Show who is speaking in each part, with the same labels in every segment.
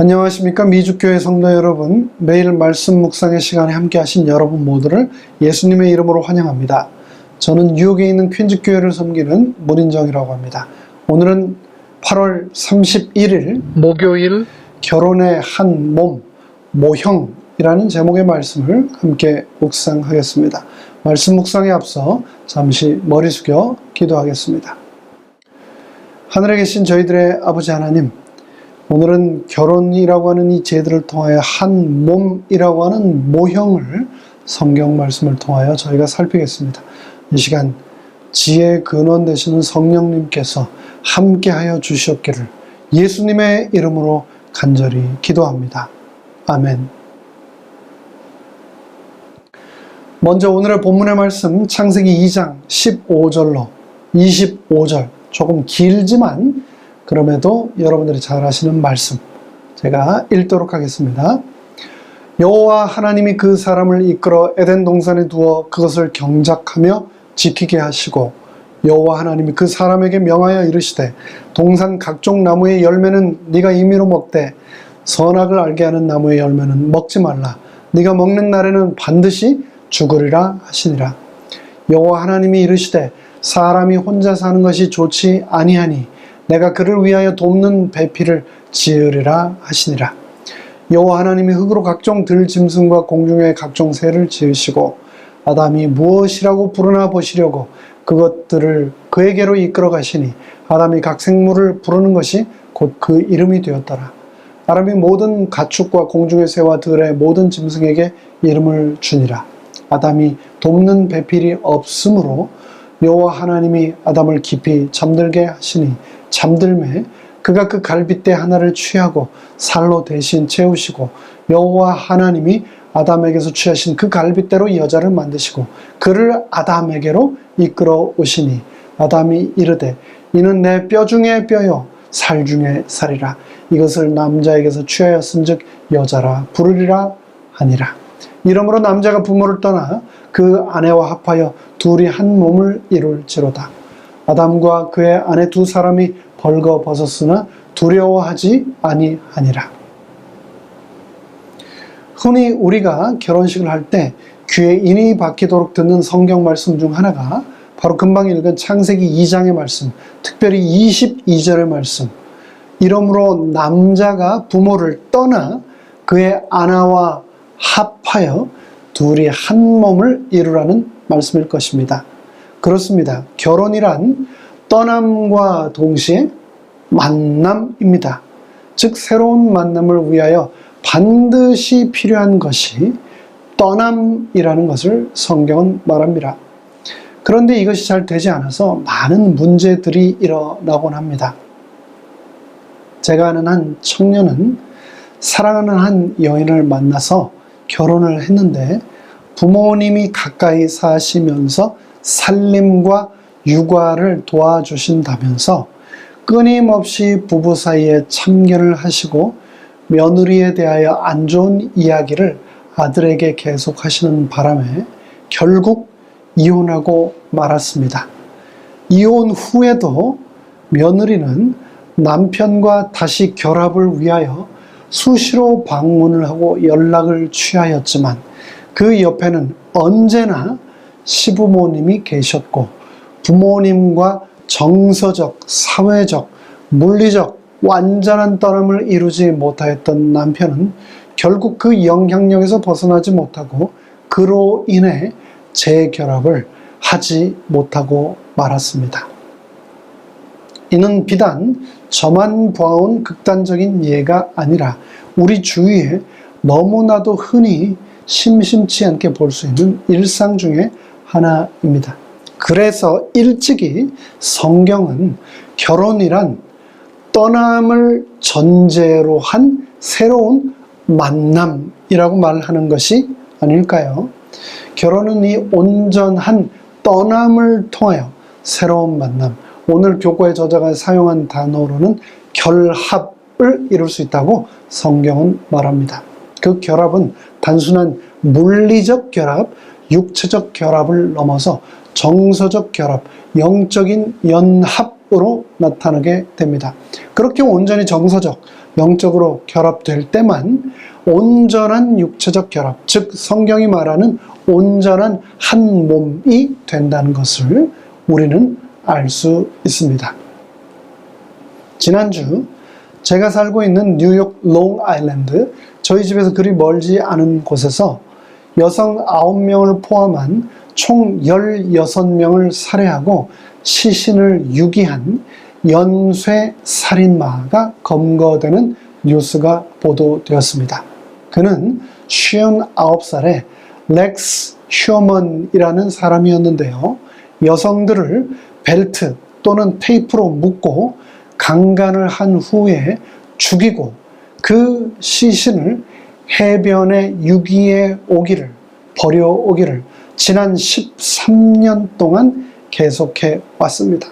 Speaker 1: 안녕하십니까. 미주교회 성도 여러분, 매일 말씀 묵상의 시간에 함께 하신 여러분 모두를 예수님의 이름으로 환영합니다. 저는 뉴욕에 있는 퀸즈교회를 섬기는 문인정이라고 합니다. 오늘은 8월 31일 목요일, 결혼의 한 몸, 모형이라는 제목의 말씀을 함께 묵상하겠습니다. 말씀 묵상에 앞서 잠시 머리 숙여 기도하겠습니다. 하늘에 계신 저희들의 아버지 하나님, 오늘은 결혼이라고 하는 이 제도를 통하여 한 몸이라고 하는 모형을 성경 말씀을 통하여 저희가 살피겠습니다. 이 시간 지혜의 근원 되시는 성령님께서 함께하여 주시옵기를 예수님의 이름으로 간절히 기도합니다. 아멘. 먼저 오늘의 본문의 말씀 창세기 2장 15절로 25절, 조금 길지만 그럼에도 여러분들이 잘 아시는 말씀 제가 읽도록 하겠습니다. 여호와 하나님이 그 사람을 이끌어 에덴 동산에 두어 그것을 경작하며 지키게 하시고, 여호와 하나님이 그 사람에게 명하여 이르시되 동산 각종 나무의 열매는 네가 임의로 먹되 선악을 알게 하는 나무의 열매는 먹지 말라. 네가 먹는 날에는 반드시 죽으리라 하시니라. 여호와 하나님이 이르시되 사람이 혼자 사는 것이 좋지 아니하니 내가 그를 위하여 돕는 배필을 지으리라 하시니라. 여호와 하나님이 흙으로 각종 들짐승과 공중의 각종 새를 지으시고 아담이 무엇이라고 부르나 보시려고 그것들을 그에게로 이끌어 가시니 아담이 각 생물을 부르는 것이 곧 그 이름이 되었더라. 아담이 모든 가축과 공중의 새와 들의 모든 짐승에게 이름을 주니라. 아담이 돕는 배필이 없으므로 여호와 하나님이 아담을 깊이 잠들게 하시니 잠들매 그가 그 갈빗대 하나를 취하고 살로 대신 채우시고, 여호와 하나님이 아담에게서 취하신 그 갈빗대로 여자를 만드시고 그를 아담에게로 이끌어 오시니 아담이 이르되 이는 내 뼈 중에 뼈요 살 중에 살이라. 이것을 남자에게서 취하였은즉 여자라 부르리라 하니라. 이러므로 남자가 부모를 떠나 그 아내와 합하여 둘이 한 몸을 이룰지로다. 아담과 그의 아내 두 사람이 벌거벗었으나 두려워하지 아니하니라. 흔히 우리가 결혼식을 할 때 귀에 인이 박히도록 듣는 성경 말씀 중 하나가 바로 금방 읽은 창세기 2장의 말씀, 특별히 22절의 말씀. 이러므로 남자가 부모를 떠나 그의 아내와 합하여 둘이 한 몸을 이루라는 말씀일 것입니다. 그렇습니다. 결혼이란 떠남과 동시에 만남입니다. 즉 새로운 만남을 위하여 반드시 필요한 것이 떠남이라는 것을 성경은 말합니다. 그런데 이것이 잘 되지 않아서 많은 문제들이 일어나곤 합니다. 제가 아는 한 청년은 사랑하는 한 여인을 만나서 결혼을 했는데 부모님이 가까이 사시면서 살림과 육아를 도와주신다면서 끊임없이 부부 사이에 참견을 하시고 며느리에 대하여 안 좋은 이야기를 아들에게 계속하시는 바람에 결국 이혼하고 말았습니다. 이혼 후에도 며느리는 남편과 다시 결합을 위하여 수시로 방문을 하고 연락을 취하였지만 그 옆에는 언제나 시부모님이 계셨고 부모님과 정서적, 사회적, 물리적 완전한 떠남을 이루지 못하였던 남편은 결국 그 영향력에서 벗어나지 못하고 그로 인해 재결합을 하지 못하고 말았습니다. 이는 비단 저만 보아온 극단적인 예가 아니라 우리 주위에 너무나도 흔히 심심치 않게 볼 수 있는 일상 중에 하나입니다. 그래서 일찍이 성경은 결혼이란 떠남을 전제로 한 새로운 만남이라고 말하는 것이 아닐까요? 결혼은 이 온전한 떠남을 통하여 새로운 만남, 오늘 교과의 저자가 사용한 단어로는 결합을 이룰 수 있다고 성경은 말합니다. 그 결합은 단순한 물리적 결합, 육체적 결합을 넘어서 정서적 결합, 영적인 연합으로 나타나게 됩니다. 그렇게 온전히 정서적, 영적으로 결합될 때만 온전한 육체적 결합, 즉 성경이 말하는 온전한 한 몸이 된다는 것을 우리는 알 수 있습니다. 지난주 제가 살고 있는 뉴욕 롱아일랜드, 저희 집에서 그리 멀지 않은 곳에서 여성 9명을 포함한 총 16명을 살해하고 시신을 유기한 연쇄 살인마가 검거되는 뉴스가 보도되었습니다. 그는 59살의 렉스 휴먼이라는 사람이었는데요. 여성들을 벨트 또는 테이프로 묶고 강간을 한 후에 죽이고 그 시신을 해변에 유기해 오기를, 버려오기를 지난 13년 동안 계속해 왔습니다.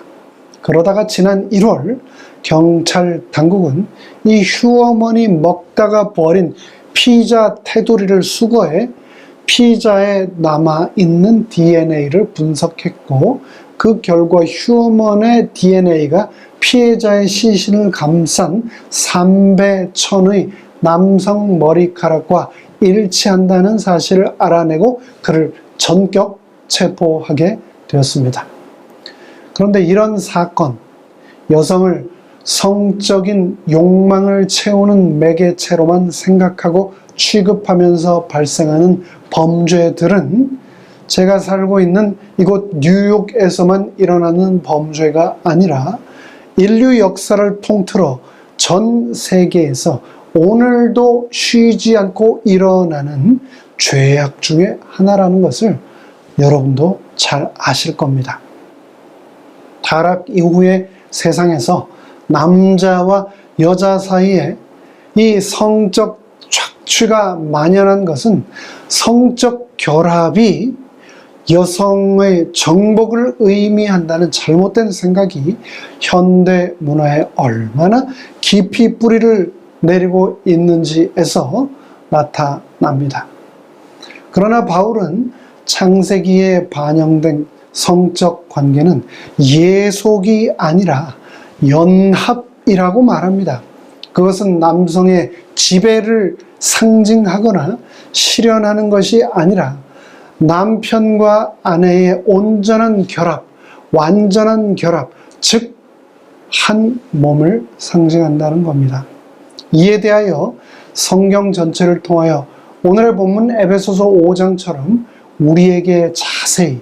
Speaker 1: 그러다가 지난 1월 경찰 당국은 이 휴어먼이 먹다가 버린 피자 테두리를 수거해 피자에 남아있는 DNA를 분석했고 그 결과 휴어먼의 DNA가 피해자의 시신을 감싼 삼배천의 남성 머리카락과 일치한다는 사실을 알아내고 그를 전격 체포하게 되었습니다. 그런데 이런 사건, 여성을 성적인 욕망을 채우는 매개체로만 생각하고 취급하면서 발생하는 범죄들은 제가 살고 있는 이곳 뉴욕에서만 일어나는 범죄가 아니라 인류 역사를 통틀어 전 세계에서 오늘도 쉬지 않고 일어나는 죄악 중에 하나라는 것을 여러분도 잘 아실 겁니다. 타락 이후의 세상에서 남자와 여자 사이에 이 성적 착취가 만연한 것은 성적 결합이 여성의 정복을 의미한다는 잘못된 생각이 현대 문화에 얼마나 깊이 뿌리를 내리고 있는지에서 나타납니다. 그러나 바울은 창세기에 반영된 성적 관계는 예속이 아니라 연합이라고 말합니다. 그것은 남성의 지배를 상징하거나 실현하는 것이 아니라 남편과 아내의 온전한 결합, 완전한 결합, 즉 한 몸을 상징한다는 겁니다. 이에 대하여 성경 전체를 통하여 오늘의 본문 에베소서 5장처럼 우리에게 자세히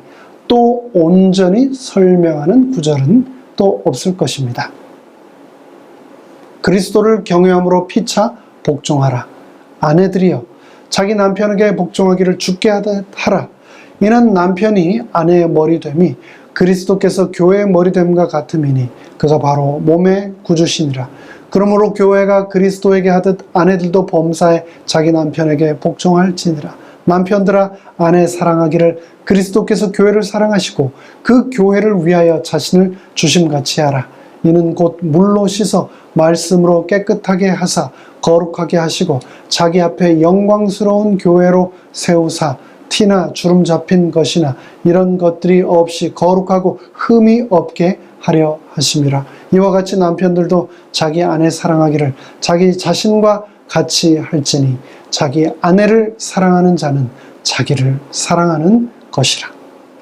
Speaker 1: 또 온전히 설명하는 구절은 또 없을 것입니다. 그리스도를 경외함으로 피차 복종하라. 아내들이여 자기 남편에게 복종하기를 주께 하라. 이는 남편이 아내의 머리됨이 그리스도께서 교회의 머리됨과 같음이니 그가 바로 몸의 구주시니라. 그러므로 교회가 그리스도에게 하듯 아내들도 범사에 자기 남편에게 복종할지니라. 남편들아 아내 사랑하기를 그리스도께서 교회를 사랑하시고 그 교회를 위하여 자신을 주심같이 하라. 이는 곧 물로 씻어 말씀으로 깨끗하게 하사 거룩하게 하시고 자기 앞에 영광스러운 교회로 세우사 티나 주름 잡힌 것이나 이런 것들이 없이 거룩하고 흠이 없게 하려 하심이라. 이와 같이 남편들도 자기 아내 사랑하기를 자기 자신과 같이 할지니 자기 아내를 사랑하는 자는 자기를 사랑하는 것이라.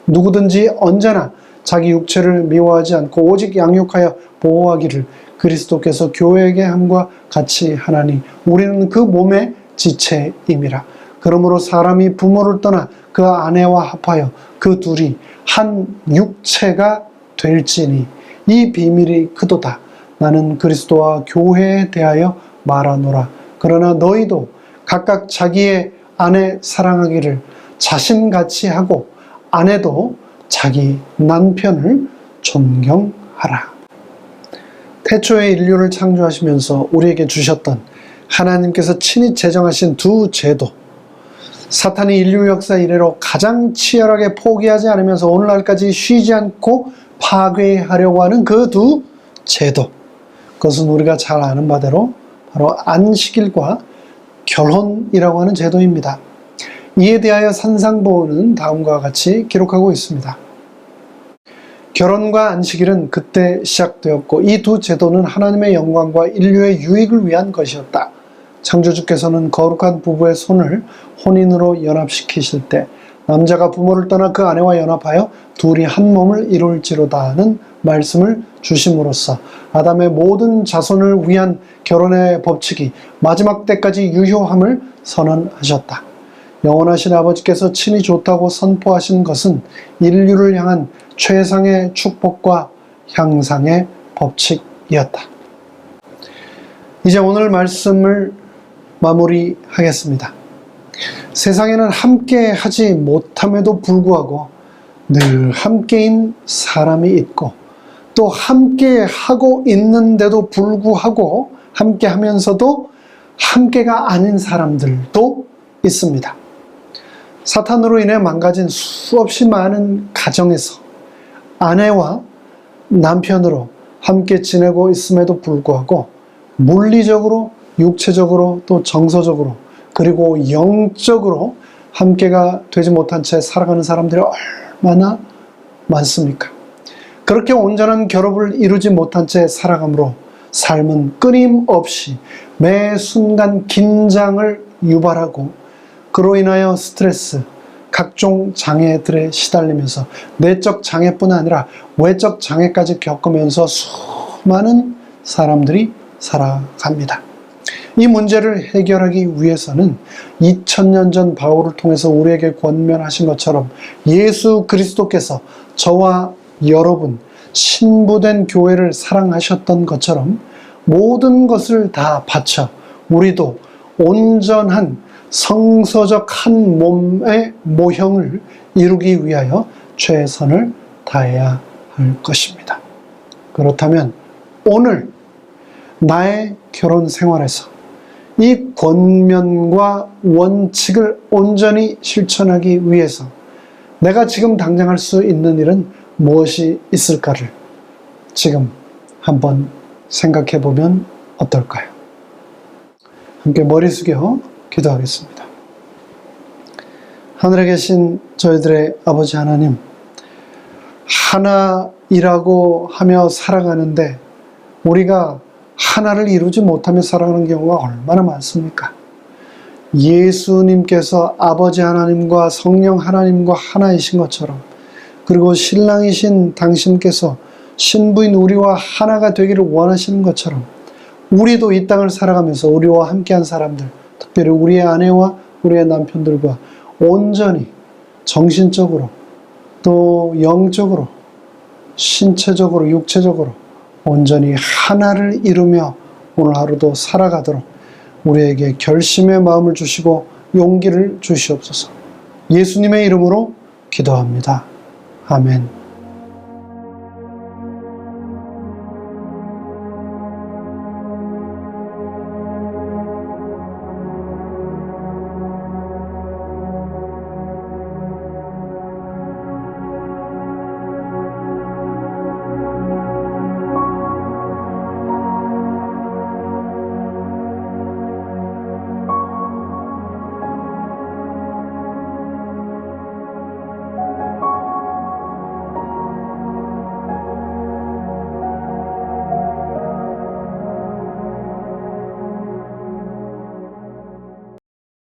Speaker 1: 누구든지 언제나 자기 육체를 미워하지 않고 오직 양육하여 보호하기를 그리스도께서 교회에게 함과 같이 하나니 우리는 그 몸의 지체임이라. 그러므로 사람이 부모를 떠나 그 아내와 합하여 그 둘이 한 육체가 될지니 이 비밀이 크도다. 나는 그리스도와 교회에 대하여 말하노라. 그러나 너희도 각각 자기의 아내 사랑하기를 자신같이 하고 아내도 자기 남편을 존경하라. 태초에 인류를 창조하시면서 우리에게 주셨던 하나님께서 친히 제정하신 두 제도, 사탄이 인류 역사 이래로 가장 치열하게 포기하지 않으면서 오늘날까지 쉬지 않고 파괴하려고 하는 그 두 제도, 그것은 우리가 잘 아는 바대로 바로 안식일과 결혼이라고 하는 제도입니다. 이에 대하여 산상보훈은 다음과 같이 기록하고 있습니다. 결혼과 안식일은 그때 시작되었고 이 두 제도는 하나님의 영광과 인류의 유익을 위한 것이었다. 창조주께서는 거룩한 부부의 손을 혼인으로 연합시키실 때 남자가 부모를 떠나 그 아내와 연합하여 둘이 한 몸을 이룰지로다 하는 말씀을 주심으로써 아담의 모든 자손을 위한 결혼의 법칙이 마지막 때까지 유효함을 선언하셨다. 영원하신 아버지께서 친히 좋다고 선포하신 것은 인류를 향한 최상의 축복과 향상의 법칙이었다. 이제 오늘 말씀을 마무리하겠습니다. 세상에는 함께 하지 못함에도 불구하고 늘 함께인 사람이 있고 또 함께 하고 있는데도 불구하고 함께 하면서도 함께가 아닌 사람들도 있습니다. 사탄으로 인해 망가진 수없이 많은 가정에서 아내와 남편으로 함께 지내고 있음에도 불구하고 물리적으로, 육체적으로, 또 정서적으로, 그리고 영적으로 함께가 되지 못한 채 살아가는 사람들이 얼마나 많습니까? 그렇게 온전한 결합을 이루지 못한 채 살아가므로 삶은 끊임없이 매 순간 긴장을 유발하고 그로 인하여 스트레스, 각종 장애들에 시달리면서 내적 장애뿐 아니라 외적 장애까지 겪으면서 수많은 사람들이 살아갑니다. 이 문제를 해결하기 위해서는 2000년 전 바울을 통해서 우리에게 권면하신 것처럼 예수 그리스도께서 저와 여러분 신부된 교회를 사랑하셨던 것처럼 모든 것을 다 바쳐 우리도 온전한 성서적 한 몸의 모형을 이루기 위하여 최선을 다해야 할 것입니다. 그렇다면 오늘 나의 결혼 생활에서 이 권면과 원칙을 온전히 실천하기 위해서 내가 지금 당장 할 수 있는 일은 무엇이 있을까를 지금 한번 생각해 보면 어떨까요? 함께 머리 숙여 기도하겠습니다. 하늘에 계신 저희들의 아버지 하나님, 하나이라고 하며 살아가는데 우리가 하나를 이루지 못하며 살아가는 경우가 얼마나 많습니까? 예수님께서 아버지 하나님과 성령 하나님과 하나이신 것처럼, 그리고 신랑이신 당신께서 신부인 우리와 하나가 되기를 원하시는 것처럼 우리도 이 땅을 살아가면서 우리와 함께한 사람들, 특별히 우리의 아내와 우리의 남편들과 온전히 정신적으로 또 영적으로 신체적으로 육체적으로 온전히 하나를 이루며 오늘 하루도 살아가도록 우리에게 결심의 마음을 주시고 용기를 주시옵소서. 예수님의 이름으로 기도합니다. 아멘.